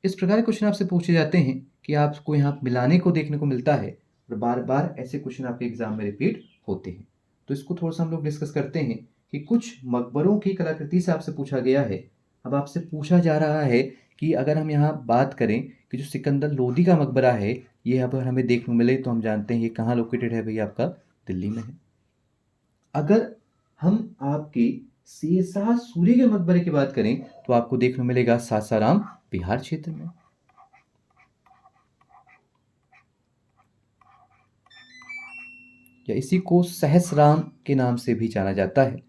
इस प्रकार के क्वेश्चन आपसे पूछे जाते हैं कि आपको यहाँ मिलाने को देखने को मिलता है और बार बार ऐसे क्वेश्चन आपके एग्जाम में रिपीट होते हैं। तो इसको थोड़ा सा हम लोग डिस्कस करते हैं कि कुछ मकबरों की कलाकृति से आपसे पूछा गया है। अब आपसे पूछा जा रहा है कि अगर हम यहाँ बात करें कि जो सिकंदर लोदी का मकबरा है ये अगर हमें देखने को मिले तो हम जानते हैं ये कहाँ लोकेटेड है, भैया आपका दिल्ली में है। अगर हम आपके शेरशाह सूरी के मकबरे की बात करें तो आपको देखने को मिलेगा सासाराम बिहार क्षेत्र में। या इसी को सहस्राम के नाम से भी जाना जाता है।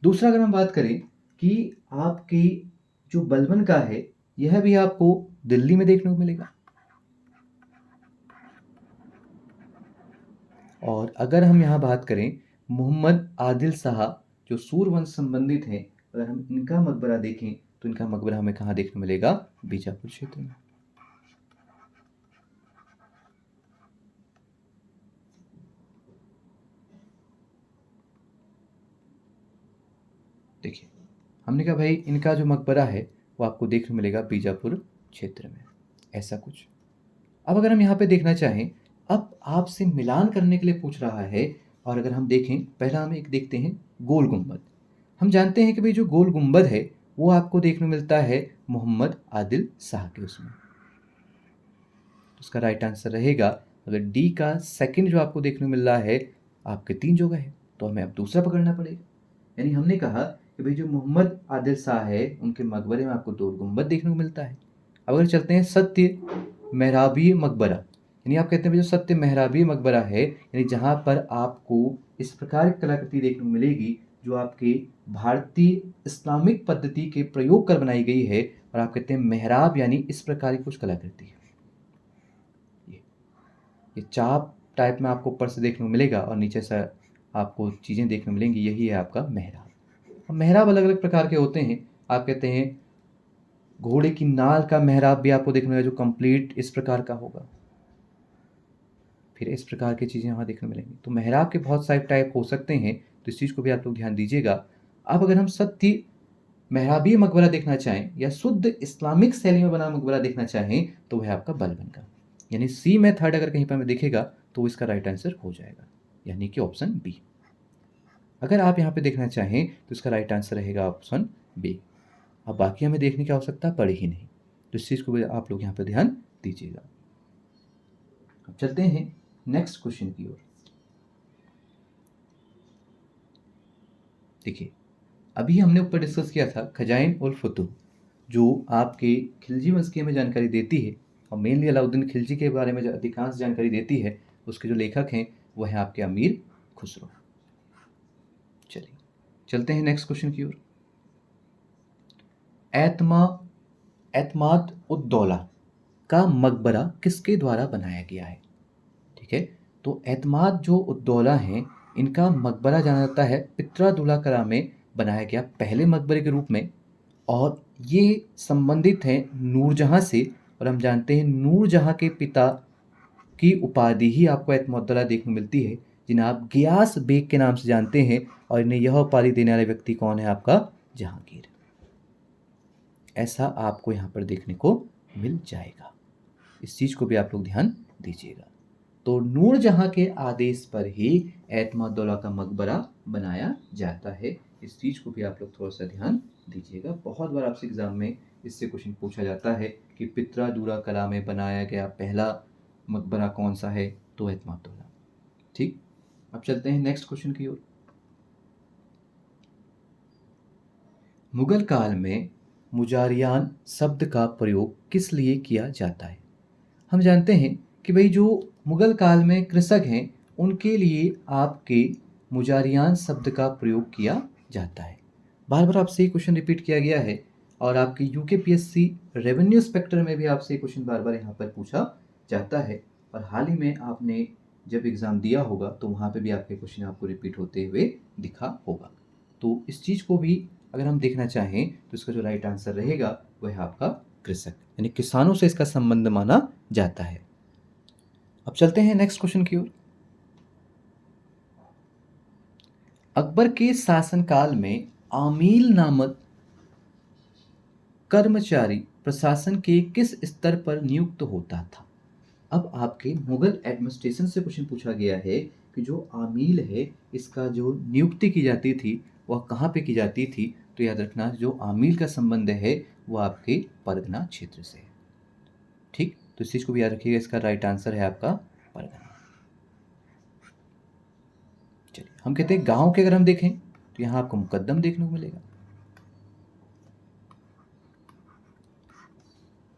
दूसरा अगर हम बात करें कि आपकी जो बलबन का है यह भी आपको दिल्ली में देखने को मिलेगा। और अगर हम यहाँ बात करें मोहम्मद आदिल शाह जो सूरवंश संबंधित हैं, अगर हम इनका मकबरा देखें तो इनका मकबरा हमें कहाँ देखने को मिलेगा, बीजापुर क्षेत्र में। देखिए, हमने कहा भाई इनका जो मकबरा है वो आपको देखने को मिलेगा बीजापुर क्षेत्र में, ऐसा कुछ। अब अगर हम यहाँ पे देखना चाहें, अब आपसे मिलान करने के लिए पूछ रहा है, और अगर हम देखें, पहला हम एक देखते हैं गोल गुंबद। हम जानते हैं कि भाई जो गोल गुंबद है वो आपको देखने को मिलता है मोहम्मद आदिल शाह के उसमें। तो उसका राइट आंसर रहेगा, अगर डी का सेकंड जो आपको देखने को मिल रहा है आपके 3 जगह है, तो हमें अब दूसरा पकड़ना पड़ेगा। यानी हमने कहा कि भाई जो मोहम्मद आदिल शाह है उनके मकबरे में आपको 2 गुंबद देखने को मिलता है। अब अगर चलते हैं सत्य मेहराबी मकबरा, यानी आप कहते हैं भाई जो सत्य मेहराबी मकबरा है, यानी जहाँ पर आपको इस प्रकार की कलाकृति देखने को मिलेगी जो आपके भारतीय इस्लामिक पद्धति के प्रयोग कर बनाई गई है, और आप कहते हैं मेहराब यानी इस प्रकार की कुछ कलाकृति है। ये चाप टाइप में आपको ऊपर से देखने को मिलेगा और नीचे से आपको चीज़ें देखने को मिलेंगी, यही है आपका मेहराब। अब मेहराब अलग अलग प्रकार के होते हैं। आप कहते हैं घोड़े की नाल का मेहराब भी आपको देखने को मिलेगा जो कंप्लीट इस प्रकार का होगा, फिर इस प्रकार की चीज़ें वहाँ देखने को मिलेंगी। तो मेहराब के बहुत सारे टाइप हो सकते हैं, तो इस चीज़ को भी आप लोग ध्यान दीजिएगा। अब अगर हम सत्य मेहराबी मकबरा देखना चाहें या शुद्ध इस्लामिक शैली में बना मकबरा देखना चाहें, तो वह आपका बलबन का, यानी सी में थर्ड अगर कहीं पर हमें दिखेगा तो इसका राइट आंसर हो जाएगा, यानी कि ऑप्शन बी। अगर आप यहाँ पे देखना चाहें तो इसका राइट आंसर रहेगा ऑप्शन बी। अब बाकी हमें देखने की आवश्यकता पड़ी ही नहीं, तो इस चीज़ को भी आप लोग यहाँ पे ध्यान दीजिएगा। अब चलते हैं नेक्स्ट क्वेश्चन की ओर। देखिए, अभी हमने ऊपर डिस्कस किया था खजाइन उल फुतूह, जो आपके खिलजी मस्की में जानकारी देती है, और मेनली अलाउद्दीन खिलजी के बारे में जो अधिकांश जानकारी देती है, उसके जो लेखक हैं वो हैं आपके अमीर खुसरो। चलिए चलते हैं नेक्स्ट क्वेश्चन की ओर। एतमाद उद दौला का मकबरा किसके द्वारा बनाया गया है? ठीक है, तो एतमाद जो उद दौला हैं इनका मकबरा जाना जाता है पित्रा कला में बनाया गया पहले मकबरे के रूप में, और ये संबंधित हैं नूरजहाँ से, और हम जानते हैं नूरजहाँ के पिता की उपाधि ही आपको एतमादुल्लाह देखने को मिलती है, जिन्हें आप गियास बेग के नाम से जानते हैं, और इन्हें यह उपाधि देने वाले व्यक्ति कौन है? आपका जहांगीर। ऐसा आपको यहाँ पर देखने को मिल जाएगा, इस चीज़ को भी आप लोग ध्यान दीजिएगा। तो नूरजहाँ के आदेश पर ही एतमादुल्लाह का मकबरा बनाया जाता है, इस चीज़ को भी आप लोग थोड़ा सा ध्यान दीजिएगा। बहुत बार आपसे एग्जाम में इससे क्वेश्चन पूछा जाता है कि पित्रा कला में बनाया गया पहला मकबरा कौन सा है? तो एतमादुल्लाह। ठीक, अब चलते हैं नेक्स्ट क्वेश्चन की ओर। मुगल काल में मुजारियान शब्द का प्रयोग किस लिए किया जाता है? हम जानते हैं कि भाई जो मुगल काल में कृषक हैं उनके लिए आपके मुजारियान शब्द का प्रयोग किया जाता है। बार बार आपसे ये क्वेश्चन रिपीट किया गया है, और आपके यूकेपीएससी रेवेन्यू इंस्पेक्टर में भी आपसे क्वेश्चन बार बार यहाँ पर पूछा जाता है, और हाल ही में आपने जब एग्ज़ाम दिया होगा तो वहाँ पे भी आपके क्वेश्चन आपको रिपीट होते हुए दिखा होगा। तो इस चीज़ को भी अगर हम देखना चाहें तो इसका जो राइट आंसर रहेगा वह है आपका कृषक, यानी किसानों से इसका संबंध माना जाता है। अब चलते हैं नेक्स्ट क्वेश्चन की ओर। अकबर के शासनकाल में आमील नामक कर्मचारी प्रशासन के किस स्तर पर नियुक्त होता था? अब आपके मुगल एडमिनिस्ट्रेशन से क्वेश्चन पूछा गया है कि जो आमील है इसका जो नियुक्ति की जाती थी वह कहाँ पे की जाती थी? तो याद रखना जो आमील का संबंध है वो आपके परगना क्षेत्र से है। ठीक, तो इस चीज़ को भी याद रखिएगा, इसका राइट आंसर है आपका परगना। चलिए हम कहते हैं गांव के अगर हम देखें तो यहाँ आपको मुकद्दम देखने को मिलेगा।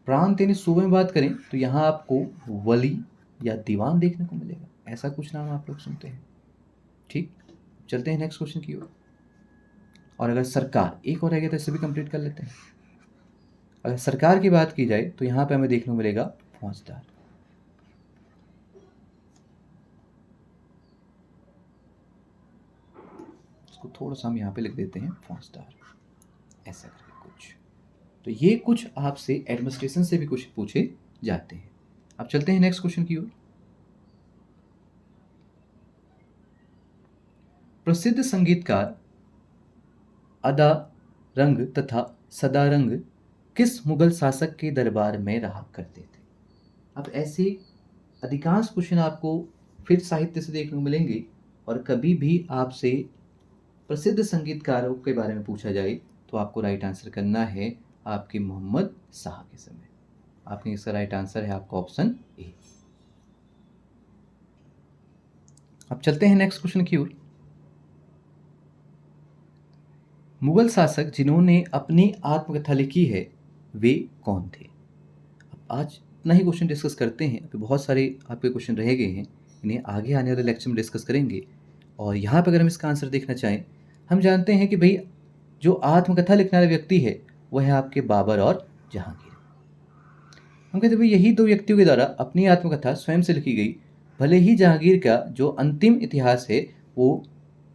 प्रांत यानी सूबे में बात करें तो यहाँ आपको वली या दीवान देखने को मिलेगा, ऐसा कुछ नाम आप लोग सुनते हैं। ठीक, चलते हैं नेक्स्ट क्वेश्चन की ओर। और अगर सरकार, एक और रह गया तो इसे भी कंप्लीट कर लेते हैं। अगर सरकार की बात की जाए तो यहाँ पे हमें देखने को मिलेगा फौजदार। इसको थोड़ा सा हम यहाँ पे लिख देते हैं फौजदार, ऐसा करके कुछ। तो ये कुछ आपसे एडमिनिस्ट्रेशन से भी कुछ पूछे जाते हैं। अब चलते हैं नेक्स्ट क्वेश्चन की ओर। प्रसिद्ध संगीतकार अदा रंग तथा सदारंग किस मुगल शासक के दरबार में रहा करते थे। अब ऐसे अधिकांश क्वेश्चन आपको फिर साहित्य से देखने को मिलेंगे, और कभी भी आपसे प्रसिद्ध संगीतकारों के बारे में पूछा जाए तो आपको राइट आंसर करना है आपके मोहम्मद शाह के समय। आपके इसका राइट आंसर है आपका ऑप्शन ए। अब चलते हैं नेक्स्ट क्वेश्चन की ओर। मुगल शासक जिन्होंने अपनी आत्मकथा लिखी है वे कौन थे। अब आज इतना ही क्वेश्चन डिस्कस करते हैं, अभी बहुत सारे आपके क्वेश्चन रह गए हैं, इन्हें आगे आने वाले लेक्चर में डिस्कस करेंगे। और यहाँ पर अगर हम इसका आंसर देखना चाहें, हम जानते हैं कि भाई जो आत्मकथा लिखने वाला व्यक्ति है वह है आपके बाबर और जहांगीर। हम कहते हैं भाई यही दो व्यक्तियों के द्वारा अपनी आत्मकथा स्वयं से लिखी गई। भले ही जहांगीर का जो अंतिम इतिहास है वो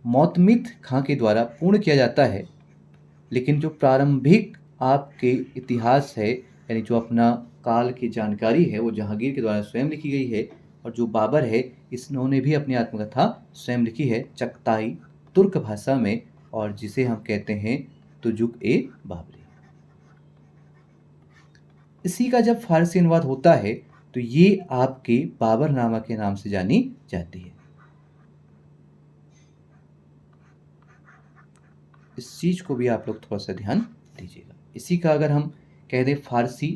मोतमिद खां के द्वारा पूर्ण किया जाता है, लेकिन जो प्रारंभिक आपके इतिहास है, यानी जो अपना काल की जानकारी है, वो जहांगीर के द्वारा स्वयं लिखी गई है। और जो बाबर है इन्होंने भी अपनी आत्मकथा स्वयं लिखी है चगताई तुर्क भाषा में, और जिसे हम कहते हैं तुजुक ए बाबरी। इसी का जब फारसी अनुवाद होता है तो ये आपके बाबरनामा के नाम से जानी जाती है। इस चीज को भी आप लोग थोड़ा सा ध्यान दीजिएगा। इसी का अगर हम कह दें फारसी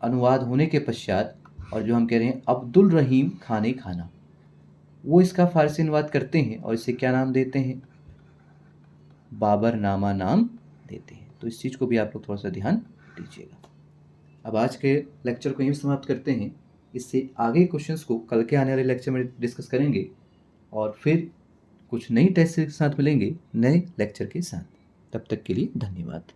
अनुवाद होने के पश्चात, और जो हम कह रहे हैं अब्दुल रहीम खाने खाना, वो इसका फारसी अनुवाद करते हैं और इसे क्या नाम देते हैं, बाबरनामा नाम देते हैं। तो इस चीज़ को भी आप लोग थोड़ा सा ध्यान दीजिएगा। अब आज के लेक्चर को यहीं समाप्त करते हैं। इससे आगे क्वेश्चंस को कल के आने वाले लेक्चर में डिस्कस करेंगे, और फिर कुछ नई टेस्ट के साथ मिलेंगे नए लेक्चर के साथ। तब तक के लिए धन्यवाद।